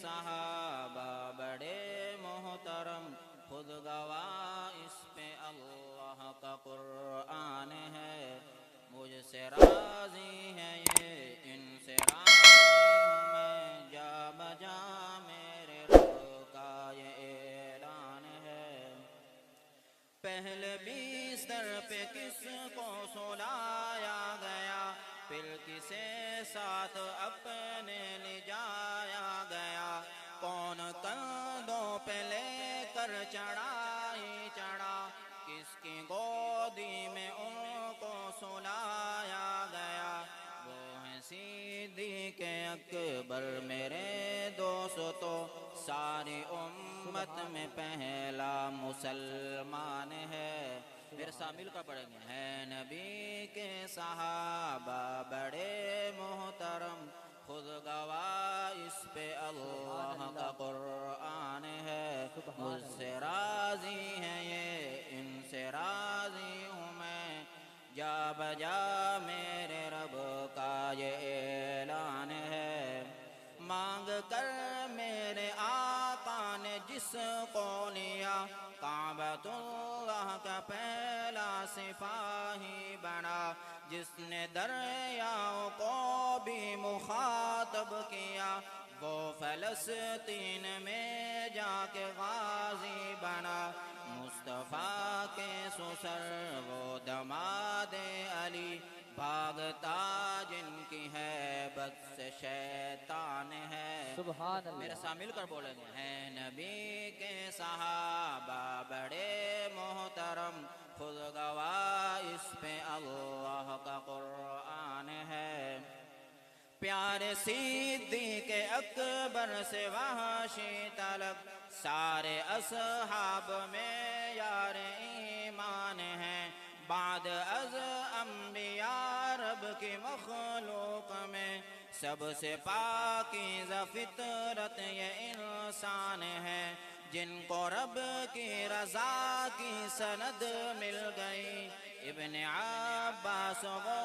صحابہ بڑے محترم، خود گواہ اس پہ اللہ کا قرآن ہے، مجھ سے راضی ہے یہ ان سے راضی ہوں میں، جا بجا میرے رب کا یہ اعلان ہے۔ پہلے بستر پہ کس کو سلایا گیا، پھر کسے ساتھ اپنے لے جایا گیا، کون کندھوں پہ لے کر چڑھائی چڑھا، کس کی گودی میں ان کو سلایا گیا، وہ ہیں صدیق اکبر میرے دوستو، ساری امت میں پہلا مسلمان ہے۔ ورثہ مل کر پڑھیں گے۔ ہے نبی کے صحابہ بڑے محترم، خود گواہ اس پہ اللہ کا قرآن ہے، مجھ سے راضی ہے یہ ان سے راضی ہوں میں، جا بجا میرے رب کا یہ اعلان ہے۔ مانگ کر میرے آقا نے جس کو لیا، کعبۃ اللہ کا پہلا سپاہی بنا، جس نے دریاؤں کو بھی مخاطب کیا، وہ فلسطین میں جا کے غازی بنا، مصطفیٰ کے سسر وہ دماد علی، بھاگتا جن کی ہیبت سے شیطان ہے۔ سبحان اللہ۔ میرے ساتھ مل کر بولیں گے۔ ہے نبی کے صحابہ بڑے محترم، خود گواہ اس پہ اللہ کا قرآن ہے۔ پیارے صدیق اکبر سے وحشی تلک، سارے اصحاب میں یار ایمان ہیں، بعد از انبیاء رب کی مخلوق میں، سب سے پاکیزہ فطرت یہ انسان ہے، جن کو رب کی رضا کی سند مل گئی، ابن عباس وہ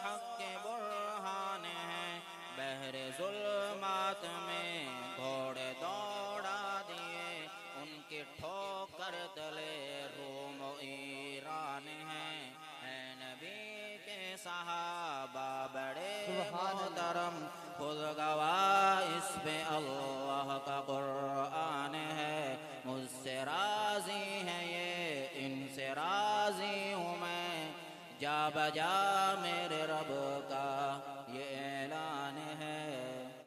حق کے برہان ہیں، بحر ظلمات میں گھوڑے دوڑا دیے، ان کی ٹھوکر تلے روم و ایران ہیں۔ ہے نبی کے صحابہ بڑے محترم، خود گواہ اس پہ اللہ کا قرآن ہے، مجھ سے راضی ہے یہ ان سے راضی ہوں میں، جا بجا میرے رب